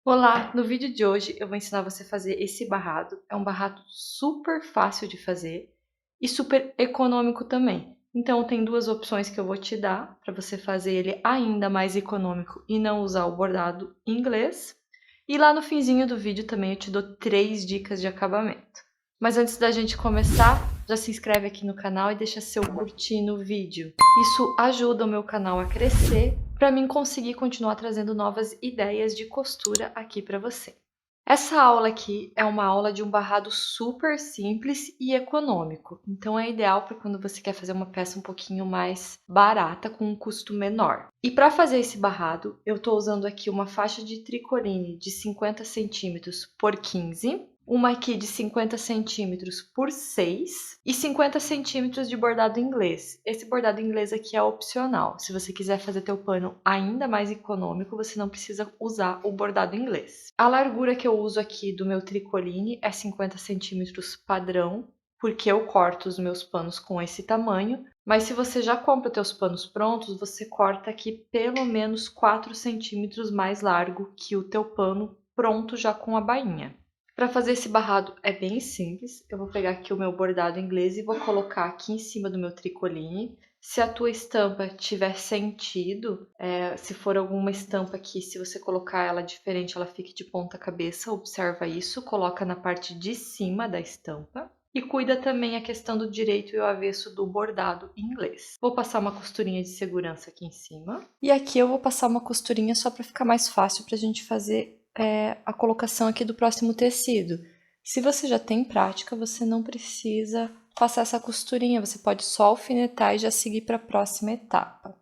Olá! No vídeo de hoje eu vou ensinar você a fazer esse barrado. É um barrado super fácil de fazer e super econômico também. Então tem duas opções que eu vou te dar para você fazer ele ainda mais econômico e não usar o bordado em inglês. E lá no finzinho do vídeo também eu te dou 3 dicas de acabamento. Mas antes da gente começar, já se inscreve aqui no canal e deixa seu curtir no vídeo. Isso ajuda o meu canal a crescer para mim conseguir continuar trazendo novas ideias de costura aqui para você. Essa aula aqui é uma aula de um barrado super simples e econômico, então é ideal para quando você quer fazer uma peça um pouquinho mais barata, com um custo menor. E para fazer esse barrado, eu estou usando aqui uma faixa de tricoline de 50 centímetros por 15, uma aqui de 50 centímetros por 6 e 50 centímetros de bordado inglês. Esse bordado inglês aqui é opcional. Se você quiser fazer teu pano ainda mais econômico, você não precisa usar o bordado inglês. A largura que eu uso aqui do meu tricoline é 50 centímetros padrão, porque eu corto os meus panos com esse tamanho. Mas se você já compra teus panos prontos, você corta aqui pelo menos 4 centímetros mais largo que o teu pano pronto já com a bainha. Para fazer esse barrado é bem simples. Eu vou pegar aqui o meu bordado inglês e vou colocar aqui em cima do meu tricoline. Se a tua estampa tiver sentido, se for alguma estampa aqui, se você colocar ela diferente, ela fique de ponta cabeça, observa isso, coloca na parte de cima da estampa. E cuida também a questão do direito e o avesso do bordado em inglês. Vou passar uma costurinha de segurança aqui em cima. E aqui eu vou passar uma costurinha só para ficar mais fácil para a gente fazer a colocação aqui do próximo tecido. Se você já tem prática, você não precisa passar essa costurinha, você pode só alfinetar e já seguir para a próxima etapa.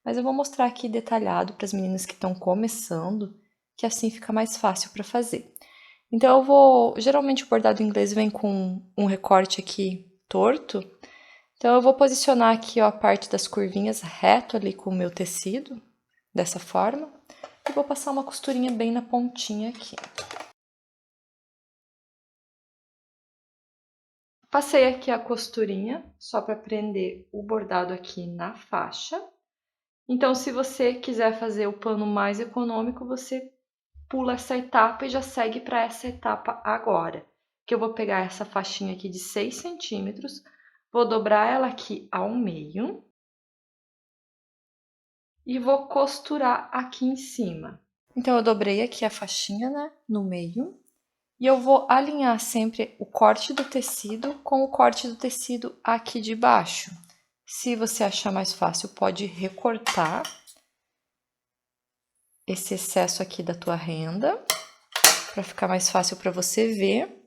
Mas eu vou mostrar aqui detalhado para as meninas que estão começando, que assim fica mais fácil para fazer. Então eu vou, geralmente o bordado inglês vem com um recorte aqui torto, então eu vou posicionar aqui ó, a parte das curvinhas reto ali com o meu tecido, dessa forma, e vou passar uma costurinha bem na pontinha aqui. Passei aqui a costurinha, só para prender o bordado aqui na faixa. Então, se você quiser fazer o pano mais econômico, você pula essa etapa e já segue para essa etapa agora. Que eu vou pegar essa faixinha aqui de 6 centímetros, vou dobrar ela aqui ao meio e vou costurar aqui em cima. Então, eu dobrei aqui a faixinha, né, no meio. E eu vou alinhar sempre o corte do tecido com o corte do tecido aqui de baixo. Se você achar mais fácil, pode recortar esse excesso aqui da tua renda, para ficar mais fácil para você ver.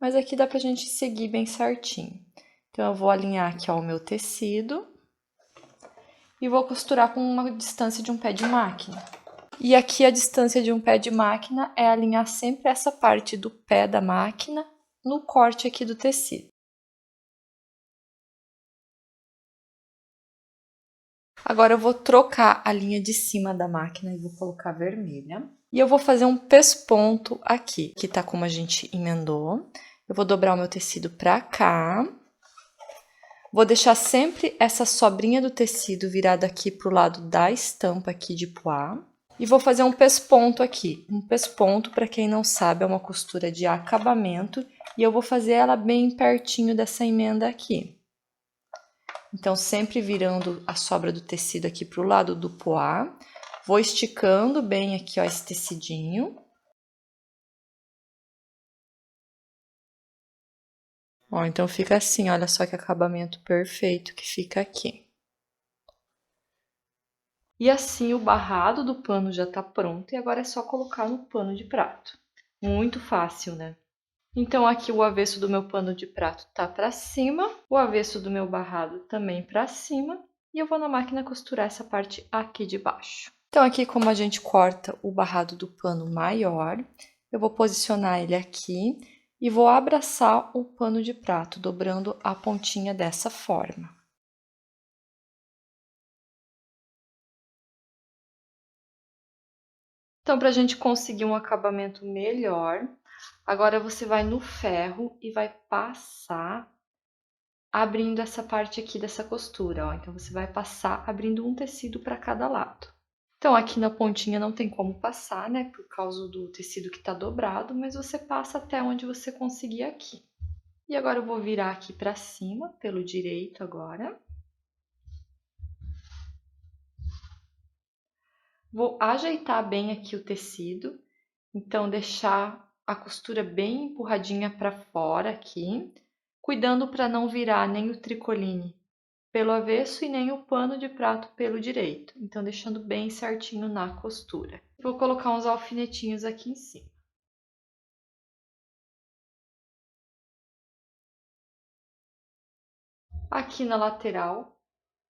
Mas aqui dá pra gente seguir bem certinho. Então, eu vou alinhar aqui ó, o meu tecido e vou costurar com uma distância de um pé de máquina. E aqui a distância de um pé de máquina é alinhar sempre essa parte do pé da máquina no corte aqui do tecido. Agora eu vou trocar a linha de cima da máquina e vou colocar vermelha. E eu vou fazer um pesponto aqui, que tá como a gente emendou. Eu vou dobrar o meu tecido pra cá. Vou deixar sempre essa sobrinha do tecido virada aqui pro lado da estampa aqui de pois. E vou fazer um pesponto aqui. Um pesponto, para quem não sabe, é uma costura de acabamento. E eu vou fazer ela bem pertinho dessa emenda aqui. Então, sempre virando a sobra do tecido aqui pro lado do pois. Vou esticando bem aqui, ó, esse tecidinho. Ó, então fica assim, olha só que acabamento perfeito que fica aqui. E assim o barrado do pano já tá pronto e agora é só colocar no pano de prato. Muito fácil, né? Então aqui o avesso do meu pano de prato tá para cima, o avesso do meu barrado também para cima, e eu vou na máquina costurar essa parte aqui de baixo. Então aqui como a gente corta o barrado do pano maior, eu vou posicionar ele aqui e vou abraçar o pano de prato, dobrando a pontinha dessa forma. Então, para a gente conseguir um acabamento melhor, agora você vai no ferro e vai passar abrindo essa parte aqui dessa costura, ó. Então, você vai passar abrindo um tecido para cada lado. Então, aqui na pontinha não tem como passar, né? Por causa do tecido que tá dobrado, mas você passa até onde você conseguir aqui. E agora eu vou virar aqui pra cima, pelo direito agora. Vou ajeitar bem aqui o tecido, então deixar a costura bem empurradinha para fora aqui, cuidando para não virar nem o tricoline pelo avesso e nem o pano de prato pelo direito, então deixando bem certinho na costura. Vou colocar uns alfinetinhos aqui em cima. Aqui na lateral,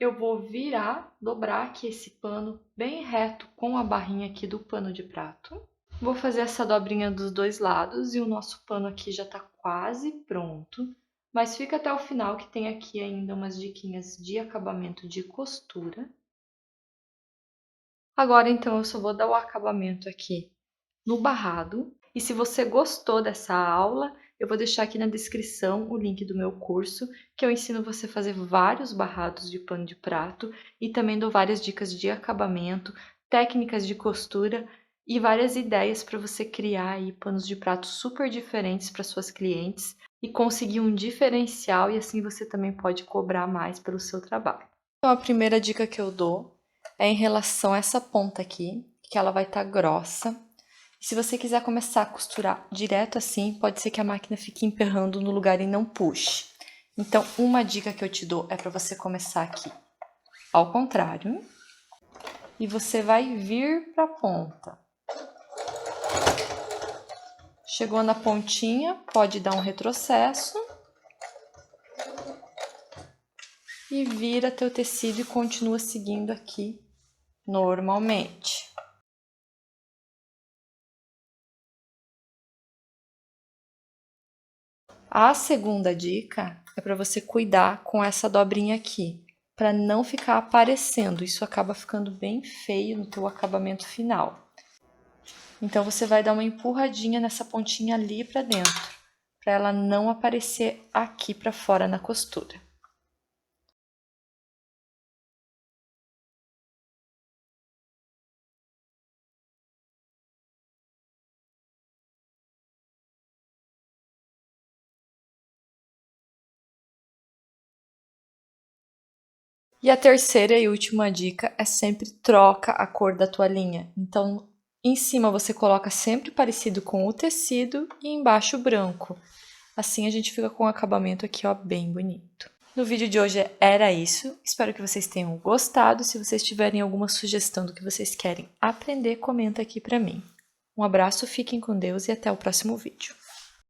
eu vou virar, dobrar aqui esse pano bem reto com a barrinha aqui do pano de prato. Vou fazer essa dobrinha dos dois lados e o nosso pano aqui já tá quase pronto. Mas fica até o final que tem aqui ainda umas diquinhas de acabamento de costura. Agora então eu só vou dar o acabamento aqui no barrado. E se você gostou dessa aula, eu vou deixar aqui na descrição o link do meu curso, que eu ensino você a fazer vários barrados de pano de prato e também dou várias dicas de acabamento, técnicas de costura e várias ideias para você criar aí panos de prato super diferentes para suas clientes e conseguir um diferencial, e assim você também pode cobrar mais pelo seu trabalho. Então a primeira dica que eu dou é em relação a essa ponta aqui, que ela vai estar grossa. Se você quiser começar a costurar direto assim, pode ser que a máquina fique emperrando no lugar e não puxe. Então, uma dica que eu te dou é para você começar aqui ao contrário. E você vai vir para a ponta. Chegou na pontinha, pode dar um retrocesso. E vira teu tecido e continua seguindo aqui normalmente. A segunda dica é para você cuidar com essa dobrinha aqui, para não ficar aparecendo. Isso acaba ficando bem feio no teu acabamento final. Então você vai dar uma empurradinha nessa pontinha ali para dentro, para ela não aparecer aqui para fora na costura. E a terceira e última dica é sempre troca a cor da tua linha. Então, em cima você coloca sempre parecido com o tecido e embaixo branco. Assim a gente fica com um acabamento aqui, ó, bem bonito. No vídeo de hoje era isso. Espero que vocês tenham gostado. Se vocês tiverem alguma sugestão do que vocês querem aprender, comenta aqui pra mim. Um abraço, fiquem com Deus e até o próximo vídeo.